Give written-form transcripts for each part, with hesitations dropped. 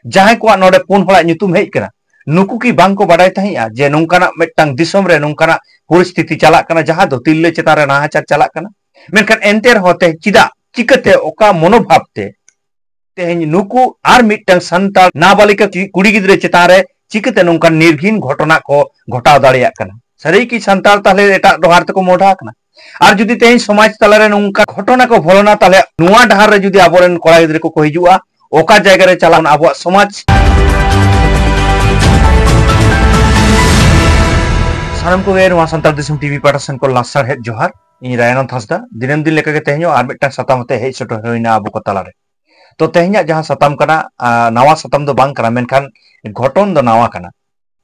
जहां को नोडे पुन हड़ा ᱧᱩᱛᱩᱢ हेज कना नुकु की बांग को बाडाय तहिया जे नोंकाना मिटटांग दिसोम रे नोंकाना परिस्थिति चलाक कना जहां दो तिल्ले चेतान रे नाहाचार चलाक कना मेनखान एंते होते चिदा चिकते ओका मनोभाव ते तेहें नुकु आर मिटटांग संताल नाबालिका कुड़ी गिद्रे चेतान रे चिकते नोंकान निर्घिन घटना को घटाव दाड़ियाक कना सरी की संताल ताले एटा डहार तको मोढा कना और जुदी तेहें समाज तालारे नोंका घटना को भोलना ताले नुवा डहार रे जुदी आबोरेन कोड़ा गिद्रे को हिजुआ ओका जायगा रे चलान आबो समाज सानम को गेर संताल दिसम टीवी पाटासन को लासार हेड जोहार इन रायनंद हांसदा दिनम दिन लेका के तेहनो आर मिटटांग साताम ते हेज सटो होइना आबो को तालारे तो तेहन्या जहां साताम कना नवा साताम दो बांग कना मेनखान घटन दो नवा कना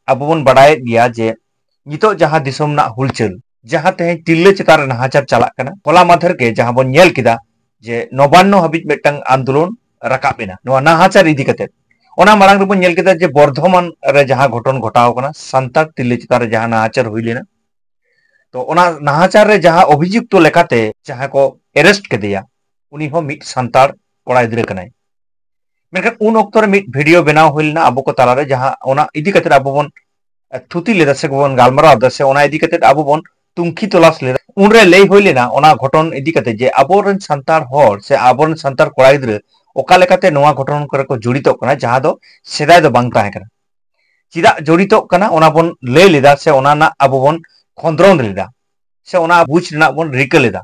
आबो बोन बाडाय दिया जे नितो जहां दिसम ना हुलचल जहां तेहें तिल्ले चितार नाहाचार चलाक कना कोला माधर के जहां बोन नेल किदा जे 99 हाबिज मिटटांग आंदोलन राकाबेना नवा नाहाचार इदी कते ओना मारांग रेबो नेल केदा जे बर्धमान रे जहां घटन घटाव कना संतार तिल्ले चितार रे जहां नाहाचार हुई लेना तो ओना नाहाचार रे जहां अभियुक्त लेकाते जहां को अरेस्ट केदिया उनी हो मिट संतार कोड़ा गिद्रे कनाय मेनखान उन ऑक्तो रे मिट वीडियो बनाव हुइलना आबो को तालारे जहां ओना इदी कते आबो बोन थुती लेदा से बोन गालमाराव दा से ओना इदी कते आबो बोन तुंखी तलाश लेदा उन रे लई हुइलेना ओना घटन इदी कते जे आबोरन संतार होर से आबोरन संतार कोड़ा गिद्रे ओका लेकाते नोवा घटन करे को जड़ितो कना जहां दो सेदाय दो बांग ताहे कना चिदा जड़ितो कना ओना बोन लई लेदा से ओना ना आबो बोन खंद्रन लेदा से ओना बुझ रेना बोन रिका लेदा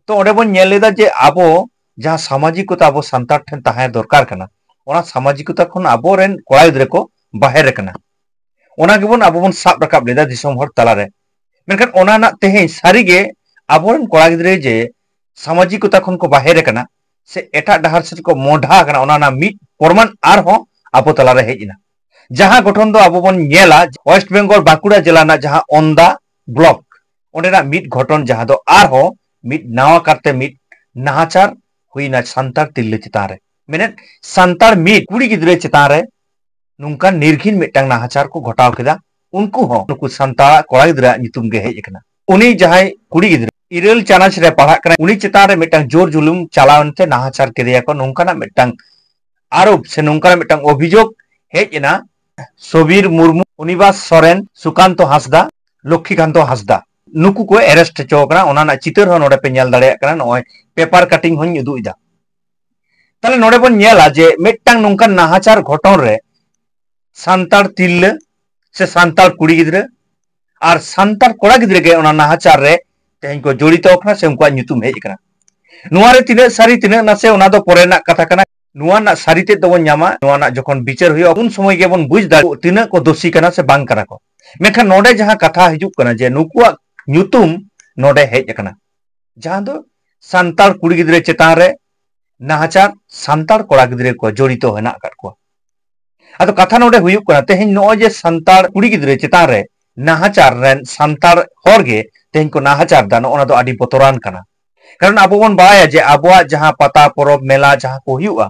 तो ओडे बोन नेल लेदा जे आबो जहां सामाजिकता आबो संतार ठेन ताहे दरकार कना ओना सामाजिकता खन आबो रेन कोड़ा गिद्रे को बाहेर कना ओना गेबोन आबो बोन साब राकाब लेदा दिसम हर तालारे मेनखान ओना ना तेहे सारिगे आबो रेन कोड़ा गिद्रे जे सामाजिकता खन को बाहेर कना से एटा डहार से को मोढा कना ओना ना मिट परमान आर हो आबो तालारे हेजिना जहां गठन दो आबो बोन नेला वेस्ट बेंगल बांकुड़ा जिला ना जहां ओंदा ब्लॉक ओंडेना मिट घटन जहां दो आर हो मिट नावा करते मिट नाहाचार हुईना संतार तिल्ले चितान रे मेने संतार मिट कुड़ी गिद्रे चितान रे नुंका निर्घिन मिटटांग नाहाचार को घटाव केदा उनको हो नुकु संतार कोड़ा गिद्रा नितुम गे हेज कना उनी जहां कुड़ी गिद्रे इरेल चानाच रे पढ़ा कना उनी चितान रे मिटटांग जोर जुलुम चलावनते नाहाचार केदिया को नोंकाना मिटटांग आरोप से नोंकाना मिटटांग अभियोग हेजना सबीर मुर्मू उनिबास सोरेन सुकांतो हांसदा लक्ष्मीकांतो हांसदा नुकु को अरेस्ट चोकना ओना ना चितर हो नोडे पे नेल दाड़े कना नय पेपर कटिंग होन उदु इदा ताले नोडे बोन नेला जे मिटटांग नोंकान नाहाचार घटन रे संतार तिल्ले से संतार कुड़ी गिद्रे और संतार कोड़ा गिद्रे के ओना नाहाचार रे तेहन को जड़ितो कना से उनका ᱧᱩᱛᱩᱢ हेज कना नुवा रे तिने सारी तिने नासे ओना दो परेना कथा कना नुवा ना सारीते दबन ᱧामा नुवा ना जखन बिचार हुयो उन समय गेबन बुझ दा तिने को दोषी कना से बांग कना को मेखान नोडे जहां कथा हिजुक कना जे नुकुआ ᱧᱩᱛᱩᱢ नोडे हेज कना जहां दो संतार कुड़ी गिद्रे चेतान रे नाहाचार संतार कोड़ा गिद्रे को जड़ितो हेना काट को आदो कथा नोडे हुयुक कना तेहन नो जे संतार कुड़ी गिद्रे चेतान रे नाहाचार रेन संतार होरगे तेहन को नाहाचार दानो ओना दो आदि बतरान कना कारण आबो बोन बाया जे आबोआ जहां पता परब मेला जहां को हुयुआ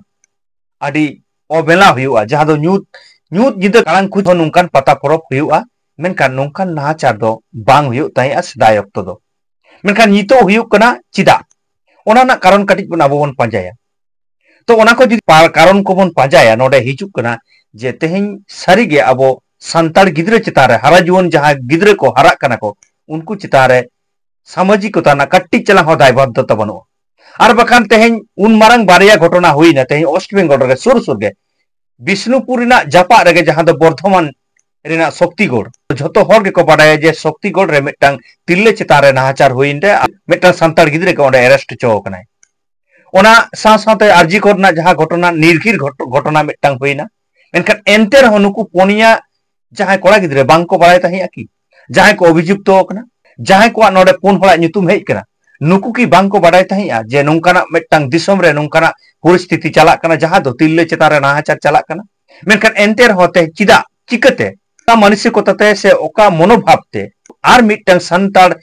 आदि अबेला हुयुआ जहां दो ᱧᱩᱛ जिदा कालां खुद नोंकान पता परब हुयुआ मेनखान नोंकान नाहाचार दो बांग हुयुक ताइआ सदाय अक्तो दो मेनखान नितो हुयुक कना चिदा ओना ना कारण कटिज बोन आबो बोन पांजाया तो ओना को जुदी कारण को बोन पांजाया नोडे हिजुक कना जे तेहेन सारिगे आबो संतार गिद्रे चितान रे हारा जुवन जहां गिद्रे को हारा कना को उनको चितान रे सामाजिकता ना कट्टी चला हो दायबद्धता बनो और बखान तेहेन उन मारंग बारिया घटना हुईना तेहेन वेस्ट बेंगल रे सुर सुर गे विष्णुपुर रिना जापा रे जहां दो बर्धमान रेना शक्तिगढ़ झोतो होर के को बाडाय जे शक्तिगढ़ रे मिटटांग तिल्ले चितान रे नाहाचार हुईनते मिटटांग संतार गिद्रे को ओंडे अरेस्ट चो कनाय ओना साथे आरजी करना जहां घटना निर्घिर घटना मिटटांग हुईना मेनखान एंते रहो नुकु पोनिया जहां कोड़ा गिद्रे बांग को बाडाय ताहिया की जहां को अभियुक्त कना जहां को नोडे पुन हड़ा ᱧᱩᱛᱩᱢ हेज कना नुकु की बांग को बाडाय ताहिया जे नोंकाना मिटटांग दिसम रे नोंकाना परिस्थिति चलाक कना जहां दो तिल्ले चितान रे नाहाचार चलाक कना मेनखान एंते होते चिदा चिकते मानसिकताते से ओका मनोभाव ते आर मिटटांग संतार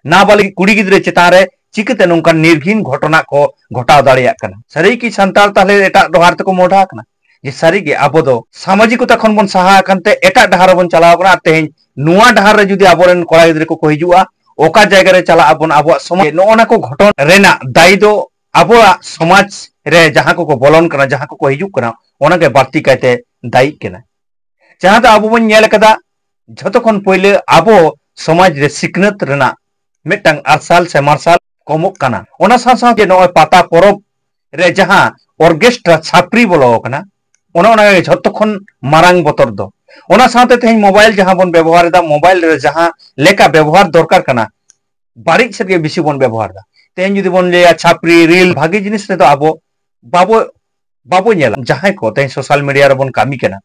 नाबालिग कुड़ी गिद्रे चितान रे चिकते नोंकान निर्घिन घटना को घटाव दाड़ियाक कना सरी की संतार ताले एटा डहार तको मोढा कना जे सारिगे आबो दो सामाजिकता खन बोन साहा कानते एटा डहार बोन चलाव कना तेहेन नुवा डहार रे जुदी आबोरेन कोड़ा गिद्रे को हिजुआ ओका जायगा रे चला आबोन आबो समाज नोना को घटन रेना दायी दो आबो समाज रे जहां को बोलन कना जहां को हिजुक कना ओना के बाड़ती कायते दायी कना जहां दो आबो बन नेल कदा झतो खन पहिले आबो समाज रे सिकनत रेना मिटटांग आरसाल से मार्साल कमोक कना ओना साथ के नय पाता परब रे जहां ऑर्केस्ट्रा छापरी बोलो कना ओना ओना के झतो खन मारांग बतर दो ओना साथे तेहन मोबाइल जहां बन व्यवहार दा मोबाइल रे जहां लेका व्यवहार दरकार कना बारिक से बेसी बन व्यवहार दा तेहन जुदी बन ले छापरी रील भागी जिनिस रे तो आबो बाबो बाबो नेला जहां को तेहन सोशल मीडिया रे बन कामी कना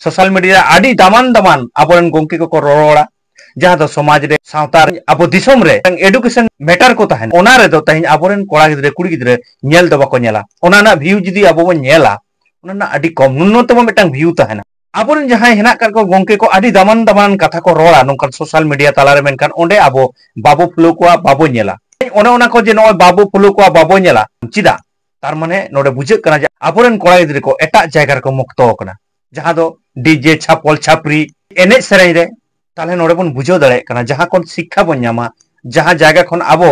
सोशल मीडिया आडी दामान दामान आबोरन गोंके को रोड़ा जहां दो समाज रे सावतार आबो दिसोम रे एडुकेशन मैटर को तहन ओना रे दो तहन आबोरन कोड़ा गिदरे कुड़ी गिदरे नेल दो बाको नेला ओना ना व्यू जुदी आबो बन नेला ओना ना आडी कम न्यूनतम मिटांग व्यू तहना आबोरन जहां हेना कर को गोंके को आडी दामान दामान कथा को रोड़ा नोंकन सोशल मीडिया ताला रे मेनकान ओंडे आबो बाबो फ्लो को बाबो नेला ओना ओना को जे नो बाबो फ्लो को बाबो नेला चिदा तार माने नोडे बुझे कना जे आबोरन कोड़ा गिदरे को एटा जायगा को मुक्तो कना जहां दो डीजे छापल छापरी एने सेरें रे ताले नोडे बन बुझो दड़े कना जहां कोन शिक्षा बन न्यामा जहां जायगा खन आबो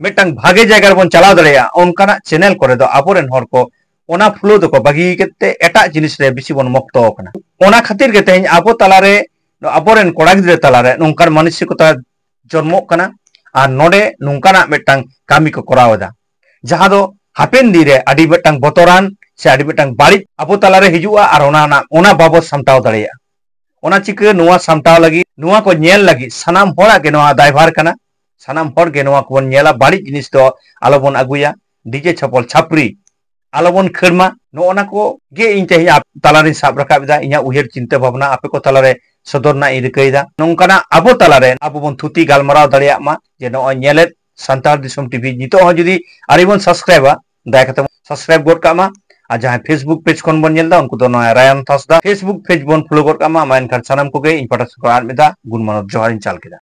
मिटटांग भागे जायगा बन चलाव दड़ेया ओनकाना चैनल करे दो आबोरन हर को ओना फ्लो दो को बागी केते एटा जिनिस रे बिसी बन मुक्तो कना ओना खातिर के तेहन आबो तालारे आबोरन कोड़ा गिदरे तालारे नोंकार मानसिकता जन्मो कना आ नोडे नोंकाना मिटटांग कामी को करावदा जहां दो हापेन दिरे आडी मिटटांग बतरान से आडी मिटटांग बाड़ी आबो तालारे हिजुआ आर ओना बाबो सामटाव दड़ेया ओना चिके नोआ सामटाव लगी नोआ को नेल लगी सनाम होड़ा के नोआ दायभार कना सनाम होड़ के नोआ को नेला बाड़ी जिनिस तो आलोबन अगुया डीजे छापल छापरी आलोबन खरमा नो ओना को गे इन तेहि आप तालारे साब रकाबदा इया उहेर चिंता भावना आपे को तालारे सदरना इरकैदा नोंकाना आबो तालारे आबो बन थुती गालमाराव दड़ेया मा जे नो नेलेत सांतार दिसम टीवी नितो हो जुदी आरिबन सब्सक्राइबा दायकते सब्सक्राइब गोड कामा आ जहां फेसबुक पेज कोन बन नेलदा उनको तो नया रायन थासदा फेसबुक पेज बन फॉलो गोड कामा मा एनखान सानाम को गे इन पटास को आर मेदा गुण मानव जोहार इन चाल केदा।